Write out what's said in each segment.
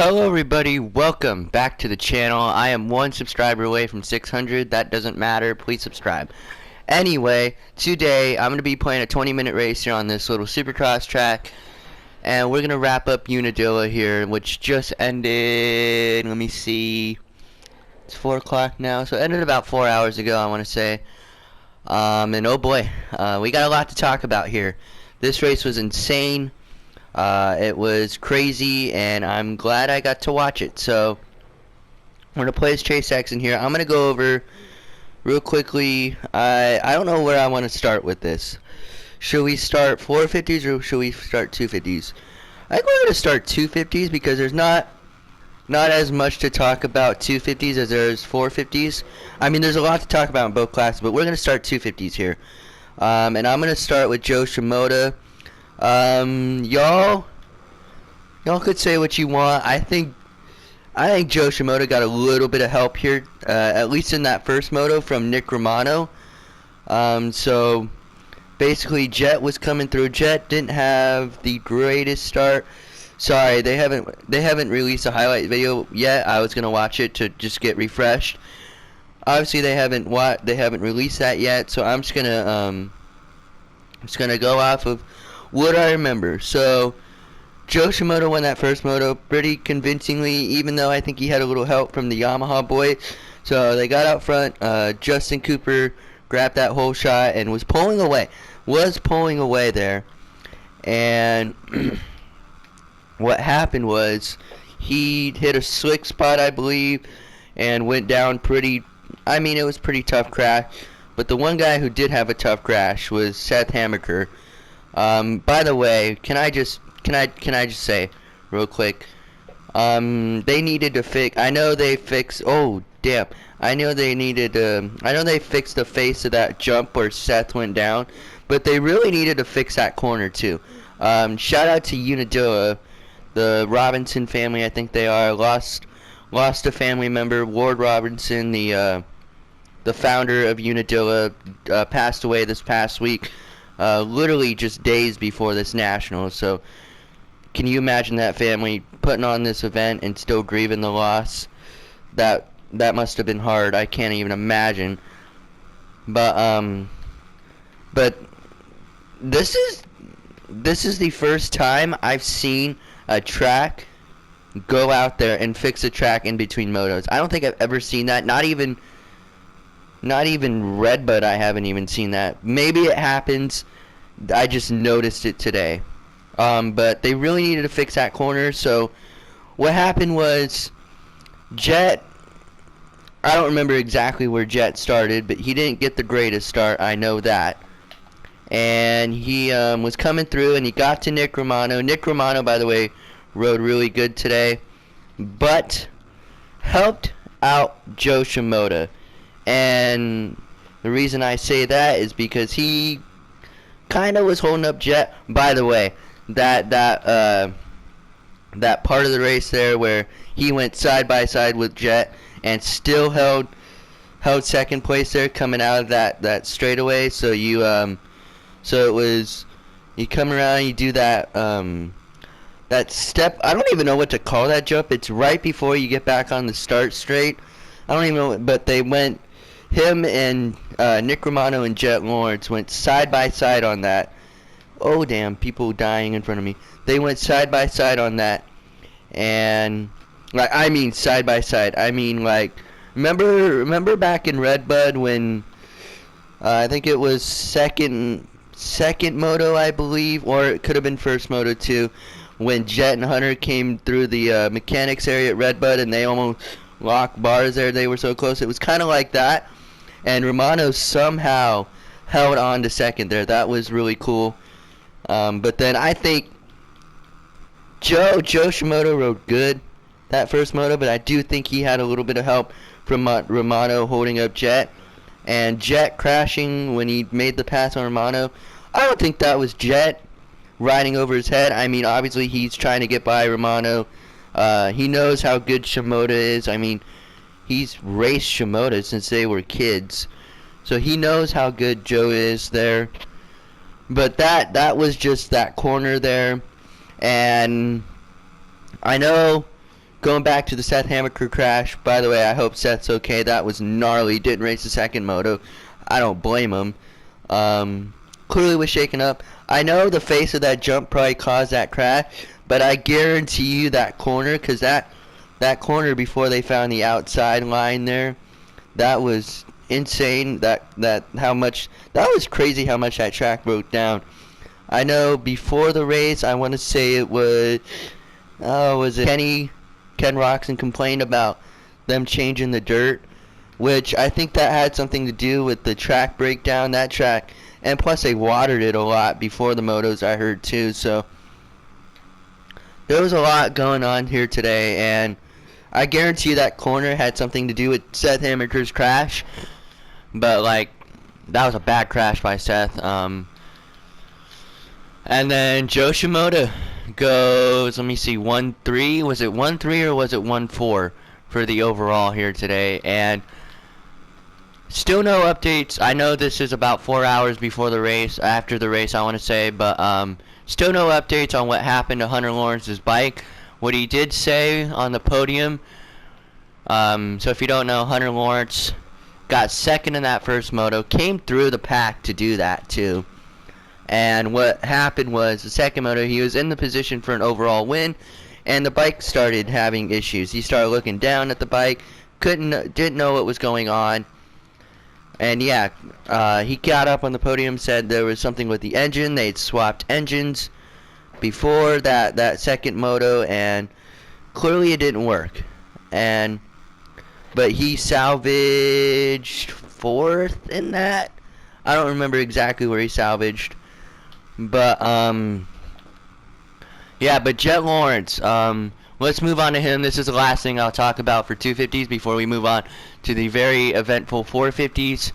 Hello everybody, welcome back to the channel. I am one subscriber away from 600. That doesn't matter, please subscribe. Anyway, today I'm going to be playing a 20-minute race here on this little supercross track. And we're going to wrap up Unadilla here, which just ended, let me see, it's 4 o'clock now, so it ended about 4 hours ago, I want to say. And oh boy, we got a lot to talk about here. This race was insane. It was crazy, and I'm glad I got to watch it. So, I'm going to play as Sexton here. I'm going to go over real quickly. I don't know where I want to start with this. Should we start 450s or should we start 250s? I think we're going to start 250s because there's not as much to talk about 250s as there is 450s. I mean, there's a lot to talk about in both classes, but we're going to start 250s here. And I'm going to start with Joe Shimoda. Y'all could say what you want. I think Joe Shimoda got a little bit of help here, at least in that first moto from Nick Romano. So basically Jet was coming through. Jet didn't have the greatest start. Sorry, they haven't released a highlight video yet. I was gonna watch it to just get refreshed. Obviously they haven't released that yet, so I'm just gonna go off of what I remember. So Joe Shimoda won that first moto pretty convincingly, even though I think he had a little help from the Yamaha boy. So they got out front. Justin Cooper grabbed that whole shot and was pulling away there. And what happened was he hit a slick spot, I believe, and went down pretty. I mean, it was pretty tough crash. But the one guy who did have a tough crash was Seth Hammaker. By the way, can I just say real quick, they needed to fix. I know they fixed. Oh damn! I know they needed. I know they fixed the face of that jump where Seth went down, but they really needed to fix that corner too. Shout out to Unadilla, the Robinson family. I think they are lost a family member. Ward Robinson, the founder of Unadilla, passed away this past week. Literally just days before this national. So can you imagine that family putting on this event and still grieving the loss? That must have been hard. I can't even imagine. But this is the first time I've seen a track go out there and fix a track in between motos. I don't think I've ever seen that. Not even Redbud, I haven't even seen that. Maybe it happens. I just noticed it today. But they really needed to fix that corner. So what happened was Jet, I don't remember exactly where Jet started, but he didn't get the greatest start. I know that. And he was coming through and he got to Nick Romano. Nick Romano, by the way, rode really good today. But helped out Joe Shimoda. And the reason I say that is because he kind of was holding up Jet. By the way, that part of the race there where he went side by side with Jet and still held second place there coming out of that straightaway. So so it was, you come around, you do that step. I don't even know what to call that jump. It's right before you get back on the start straight. I don't even know, but they went. Him and Nick Romano and Jet Lawrence went side by side on that. Oh damn, people dying in front of me. They went side by side on that. And I mean side by side. I mean, like, remember back in Redbud when I think it was second moto, I believe, or it could have been first moto too, when Jet and Hunter came through the mechanics area at Redbud and they almost locked bars there. They were so close. It was kind of like that. And Romano somehow held on to second there. That was really cool. But then I think Joe Shimoda rode good that first moto, but I do think he had a little bit of help from Romano holding up Jet. And Jet crashing when he made the pass on Romano. I don't think that was Jet riding over his head. I mean, obviously he's trying to get by Romano. He knows how good Shimoda is. I mean, he's raced Shimoda since they were kids. So he knows how good Joe is there. But that was just that corner there. And I know Going back to the Seth Hammaker crash, by the way, I hope Seth's okay. That was gnarly. Didn't race the second moto. I don't blame him. Clearly was shaken up. I know the face of that jump probably caused that crash, but I guarantee you that corner, because that corner before they found the outside line there, that was insane. That was crazy how much that track broke down. I know before the race, I want to say it was Ken Roxon complained about them changing the dirt, which I think that had something to do with the track breakdown. That track, and plus they watered it a lot before the motos, I heard too. So there was a lot going on here today, and I guarantee that corner had something to do with Seth Hammaker's crash. But like, that was a bad crash by Seth. And then Joe Shimoda goes, let me see, 1-3. Was it 1-3 or was it 1-4 for the overall here today? And still no updates. I know this is about 4 hours before the race, after the race I want to say, but still no updates on what happened to Hunter Lawrence's bike. What he did say on the podium, so if you don't know, Hunter Lawrence got second in that first moto, came through the pack to do that too. And what happened was, the second moto, he was in the position for an overall win, and the bike started having issues. He started looking down at the bike, didn't know what was going on, and yeah, he got up on the podium, said there was something with the engine. They'd swapped engines before that second moto, and clearly it didn't work. But he salvaged fourth in that. I don't remember exactly where he salvaged. But, yeah, but Jet Lawrence, let's move on to him. This is the last thing I'll talk about for 250s before we move on to the very eventful 450s.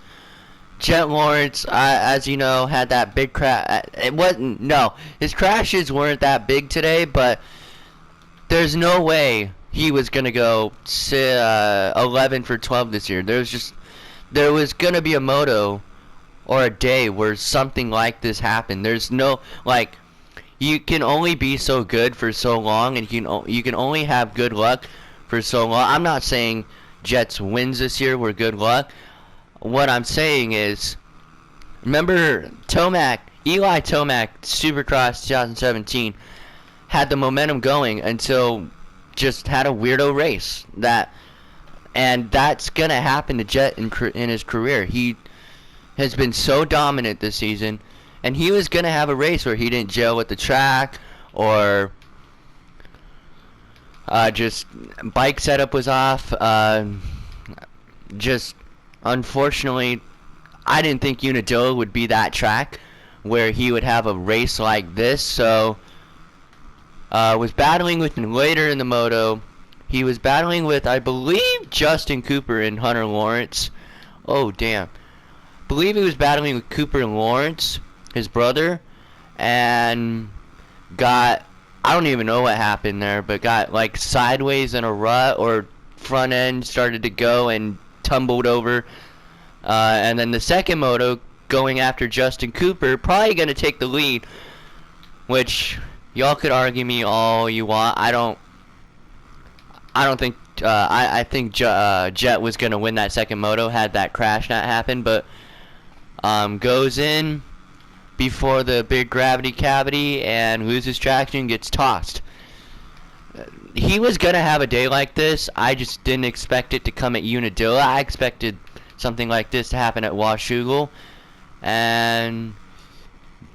Jet Lawrence, as you know, had that big crash. His crashes weren't that big today, but there's no way he was going to go 11 for 12 this year. There was going to be a moto or a day where something like this happened. There's no, like, you can only be so good for so long, and you can only have good luck for so long. I'm not saying Jets wins this year were good luck. What I'm saying is, remember Eli Tomac, Supercross 2017, had the momentum going until just had a weirdo race. And that's going to happen to Jet in his career. He has been so dominant this season, and he was going to have a race where he didn't gel with the track, or just bike setup was off. Just unfortunately, I didn't think Unadilla would be that track where he would have a race like this. So was battling with him later in the moto. He was battling with, I believe, Justin Cooper and Hunter Lawrence. Oh damn. Believe he was battling with Cooper and Lawrence, his brother, and I don't even know what happened there, but got like sideways in a rut, or front end started to go and tumbled over. And then the second moto, going after Justin Cooper, probably going to take the lead, which y'all could argue me all you want. I don't think I think Jet was going to win that second moto had that crash not happened, but goes in before the big gravity cavity and loses traction, gets tossed. He was going to have a day like this. I just didn't expect it to come at Unadilla. I expected something like this to happen at Washougal, and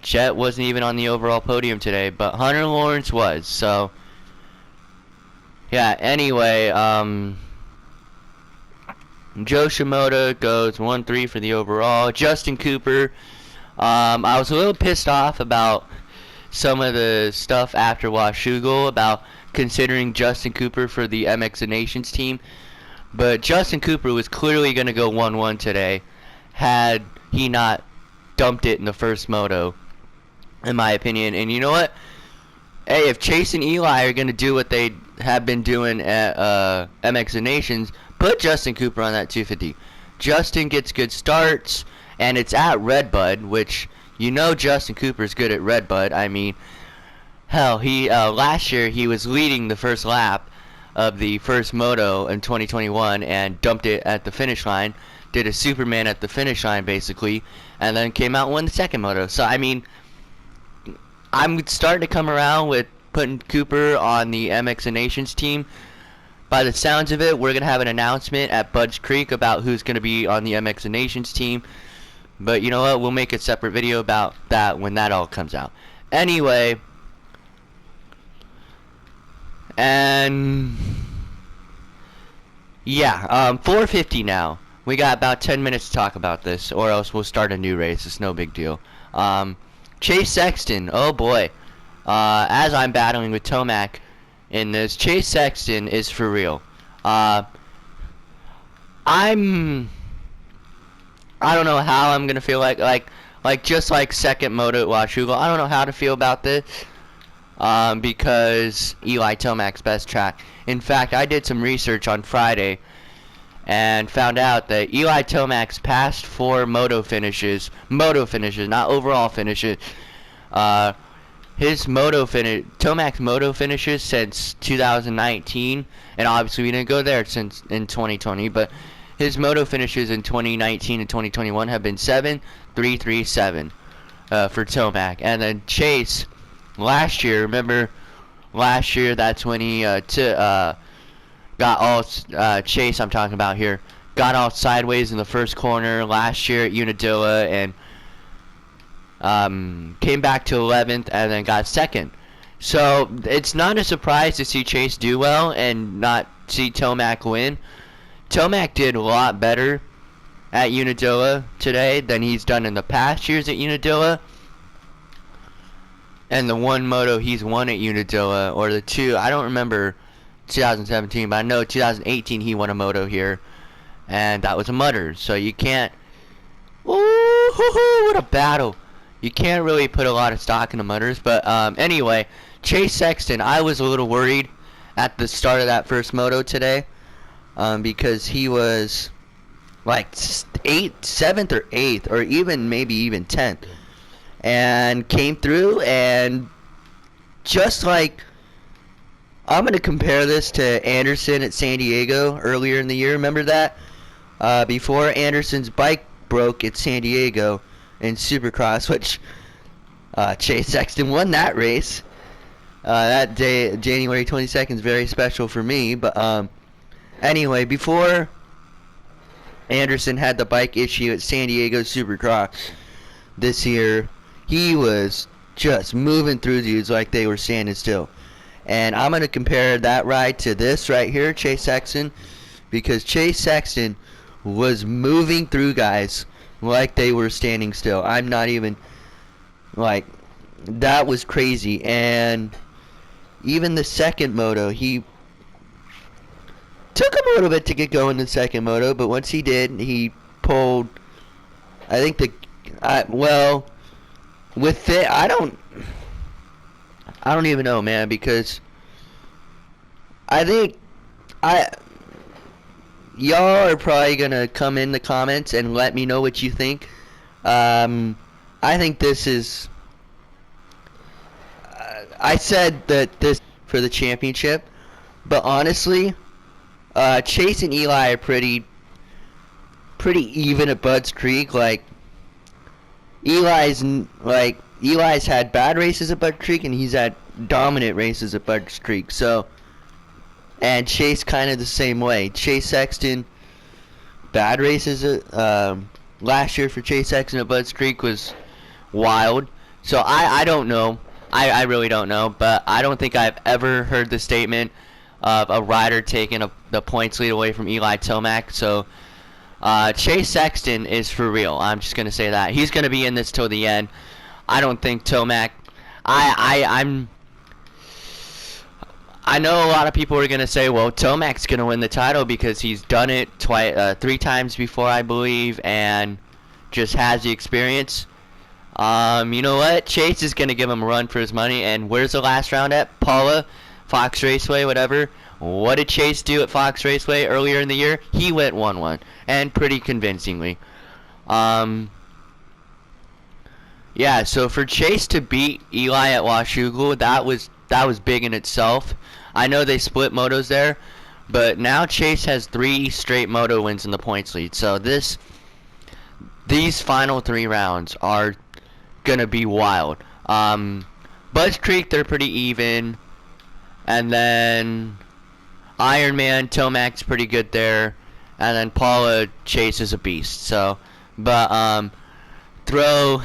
Jet wasn't even on the overall podium today, but Hunter Lawrence was. So yeah, anyway, Joe Shimoda goes 1-3 for the overall. Justin Cooper, I was a little pissed off about some of the stuff after Washougal about considering Justin Cooper for the MX Nations team, but Justin Cooper was clearly going to go 1-1 today had he not dumped it in the first moto, in my opinion. And you know what? Hey, if Chase and Eli are going to do what they have been doing at MX Nations, put Justin Cooper on that 250. Justin gets good starts, and it's at Redbud, which you know Justin Cooper's good at Redbud. I mean, hell, he last year he was leading the first lap of the first moto in 2021 and dumped it at the finish line, did a Superman at the finish line basically, and then came out and won the second moto. So I mean, I'm starting to come around with putting Cooper on the MX Nations team. By the sounds of it, we're going to have an announcement at Bud's Creek about who's going to be on the MX Nations team. But you know what? We'll make a separate video about that when that all comes out. Anyway, and yeah, 4:50 now. We got about 10 minutes to talk about this, or else we'll start a new race. It's no big deal. Chase Sexton, oh boy. As I'm battling with Tomac in this, Chase Sexton is for real. I don't know how I'm gonna feel like just like second moto at Washougal. I don't know how to feel about this. Because Eli Tomac's best track. In fact, I did some research on Friday and found out that Eli Tomac's past 4 moto finishes, not overall finishes, Tomac's moto finishes since 2019, and obviously we didn't go there since in 2020, but his moto finishes in 2019 and 2021 have been 7-3-3-7 for Tomac. And then Chase, last year, remember last year, that's when he got all Chase I'm talking about here, got all sideways in the first corner last year at Unadilla, and came back to 11th and then got second. So it's not a surprise to see Chase do well and not see Tomac win. Tomac did a lot better at Unadilla today than he's done in the past years at Unadilla. And the one moto he's won at Unadilla, or the two, I don't remember 2017, but I know 2018 he won a moto here, and that was a mutter. So you can't, ooh, what a battle. You can't really put a lot of stock in the mutters, but anyway, Chase Sexton, I was a little worried at the start of that first moto today, because he was like 7th or 8th, or maybe even 10th. And came through, and just like, I'm going to compare this to Anderson at San Diego earlier in the year. Remember that? Before Anderson's bike broke at San Diego in Supercross, which Chase Sexton won that race. That day, January 22nd, is very special for me. But anyway, before Anderson had the bike issue at San Diego Supercross this year, he was just moving through dudes like they were standing still. And I'm going to compare that ride to this right here, Chase Sexton, because Chase Sexton was moving through guys like they were standing still. I'm not even, like, that was crazy. And even the second moto, he took him a little bit to get going in the second moto, but once he did, he pulled, I think with it, I don't even know, man, because I think y'all are probably gonna come in the comments and let me know what you think. I think this is, I said that this for the championship, but honestly, Chase and Eli are pretty even at Bud's Creek. Like, Eli's had bad races at Bud's Creek, and he's had dominant races at Bud's Creek. So, and Chase kind of the same way. Chase Sexton, bad races last year for Chase Sexton at Bud's Creek was wild. So I don't know. I really don't know. But I don't think I've ever heard the statement of a rider taking the points lead away from Eli Tomac. So Chase Sexton is for real. I'm just gonna say that he's gonna be in this till the end. I don't think Tomac. I know a lot of people are gonna say, well, Tomac's gonna win the title because he's done it 3 times before, I believe, and just has the experience. You know what? Chase is gonna give him a run for his money. And where's the last round at? Paula, Fox Raceway, whatever. What did Chase do at Fox Raceway earlier in the year? He went 1-1, and pretty convincingly. Yeah, so for Chase to beat Eli at Washougal, that was big in itself. I know they split motos there, but now Chase has 3 straight moto wins in the points lead. So these final 3 rounds are gonna be wild. Buzz Creek, they're pretty even, and then Ironman, Tomac's pretty good there, and then Paula, Chase is a beast. So, but throw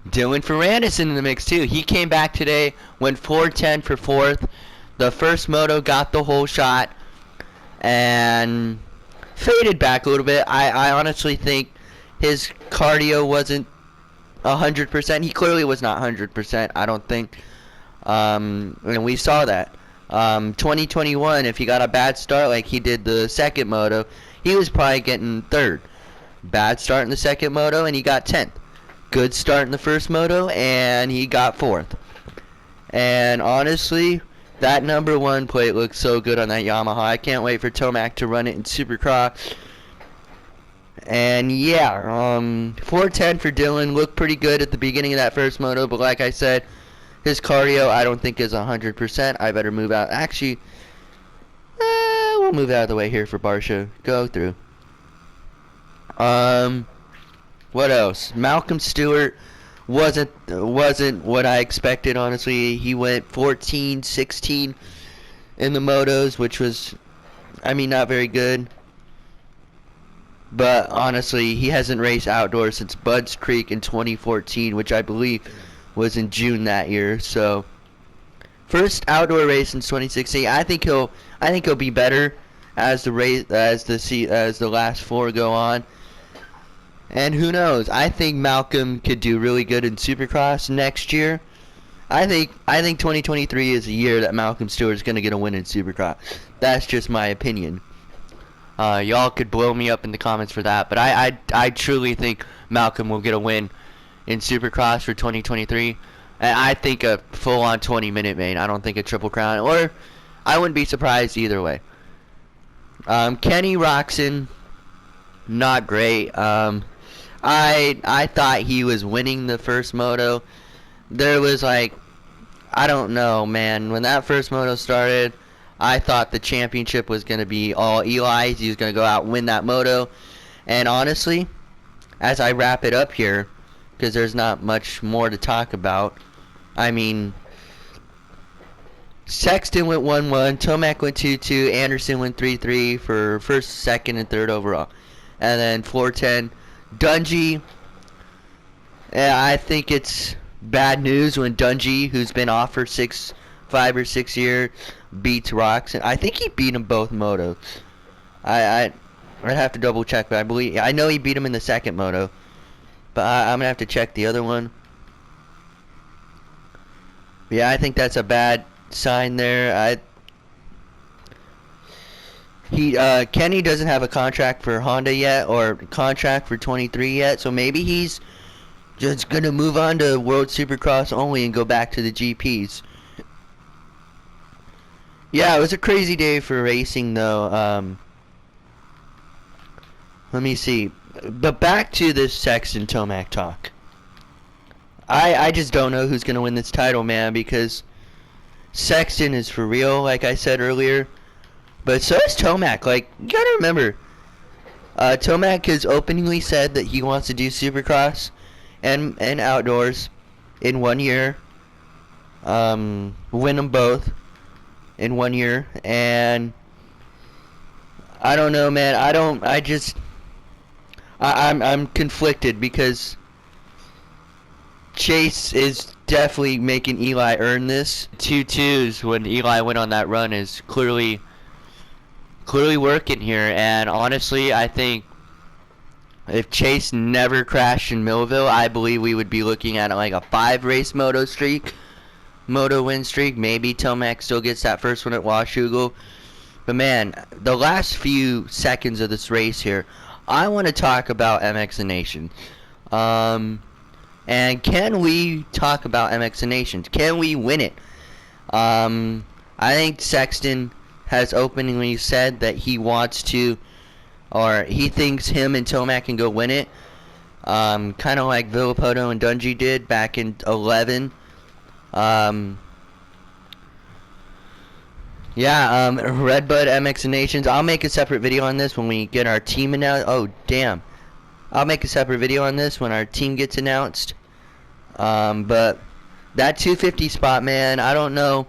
Dylan Ferrandis in the mix too. He came back today, went 4:10 for 4th. The first moto got the whole shot and faded back a little bit. I honestly think his cardio wasn't 100%. He clearly was not 100%, I don't think. And we saw that. 2021, if he got a bad start like he did the second moto, he was probably getting 3rd. Bad start in the second moto, and he got 10th. Good start in the first moto, and he got 4th. And honestly, that number 1 plate looks so good on that Yamaha. I can't wait for Tomac to run it in Supercross. And yeah, 4:10 for Dylan. Looked pretty good at the beginning of that first moto, but like I said, his cardio I don't think is 100%. I better move out. Actually, we'll move out of the way here for Barsha. Go through. What else? Malcolm Stewart wasn't what I expected, honestly. He went 14-16 in the motos, which was, I mean, not very good. But honestly, he hasn't raced outdoors since Budds Creek in 2014, which I believe was in June that year. So, first outdoor race since 2016. I think he'll be better as the last 4 go on. And who knows? I think Malcolm could do really good in Supercross next year. I think 2023 is a year that Malcolm Stewart is going to get a win in Supercross. That's just my opinion. Y'all could blow me up in the comments for that, but I truly think Malcolm will get a win in Supercross for 2023. And I think a full-on 20-minute main. I don't think a Triple Crown, or I wouldn't be surprised either way. Kenny Roxon, not great. I thought he was winning the first moto. There was I don't know, man. When that first moto started, I thought the championship was going to be all Eli's. He was going to go out and win that moto. And honestly, as I wrap it up here, because there's not much more to talk about, I mean, Sexton went 1-1, Tomac went 2-2, Anderson went 3-3 for first, second, and third overall. And then 4-10. Dungey, I think it's bad news when Dungey, who's been off for 5 or 6 years, beats Roxon. I think he beat him both motos. I'd have to double check, but I know he beat him in the second moto. But I'm gonna have to check the other one. Yeah, I think that's a bad sign there. Kenny doesn't have a contract for Honda yet, or contract for 23 yet, so maybe he's just gonna move on to World Supercross only and go back to the GPs. Yeah, it was a crazy day for racing though. Let me see. But back to this Sexton Tomac talk. I just don't know who's gonna win this title, man, because Sexton is for real, like I said earlier. But so is Tomac. Like, you gotta remember, Tomac has openly said that he wants to do Supercross and outdoors in 1 year. Win them both in 1 year. And I don't know, man. I'm conflicted because Chase is definitely making Eli earn this. 2-2s when Eli went on that run is clearly working here, and honestly, I think if Chase never crashed in Millville, I believe we would be looking at like a 5-race moto win streak. Maybe Tomac still gets that first one at Washougal. But man, the last few seconds of this race here, I want to talk about MX Nation. And can we talk about MX Nation? Can we win it? I think Sexton has openly said that he wants to, or he thinks him and Tomac can go win it. Kind of like Villapoto and Dungey did back in 11. Yeah, Redbud MX Nations. I'll make a separate video on this when we get our team announced. Oh, damn. I'll make a separate video on this when our team gets announced. But that 250 spot, man, I don't know.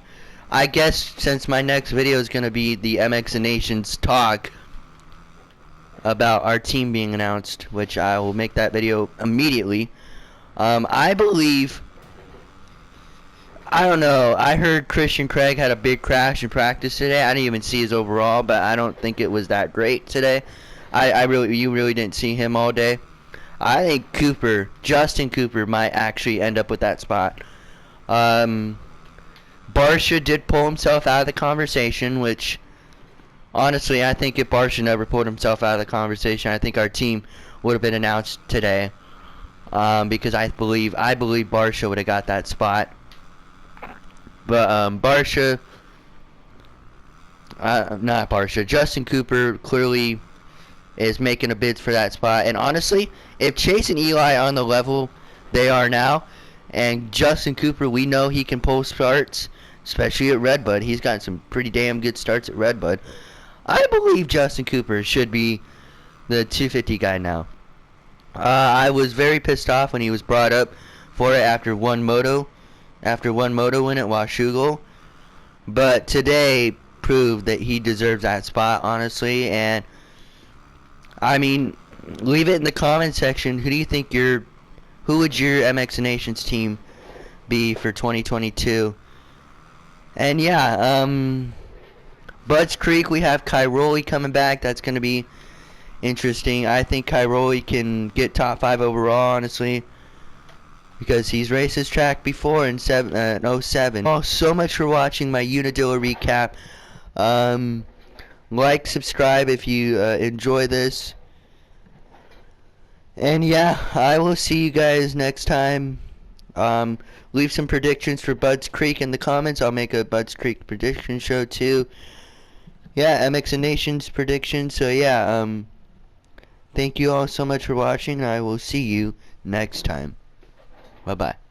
I guess since my next video is going to be the MX Nations talk about our team being announced, which I will make that video immediately. I believe, I don't know, I heard Christian Craig had a big crash in practice today. I didn't even see his overall, but I don't think it was that great today. You really didn't see him all day. I think Justin Cooper might actually end up with that spot. Barsha did pull himself out of the conversation, which honestly, I think if Barsha never pulled himself out of the conversation, I think our team would have been announced today. Because I believe Barsha would have got that spot. But Justin Cooper clearly is making a bid for that spot. And honestly, if Chase and Eli are on the level they are now, and Justin Cooper, we know he can pull starts, especially at Redbud. He's gotten some pretty damn good starts at Redbud. I believe Justin Cooper should be the 250 guy now. I was very pissed off when he was brought up for it after one moto win at Washougal. But today proved that he deserves that spot, honestly. And I mean, leave it in the comment section. Who would your MX Nations team be for 2022? And yeah, Budds Creek, we have Cairoli coming back. That's going to be interesting. I think Cairoli can get top 5 overall, honestly, because he's raced this track before in 07. Oh, so much for watching my Unadilla recap. Like, subscribe if you enjoy this. And yeah, I will see you guys next time. Leave some predictions for Budds Creek in the comments. I'll make a Budds Creek prediction show too. Yeah, MX Nations prediction. So yeah, thank you all so much for watching. I will see you next time. Bye bye.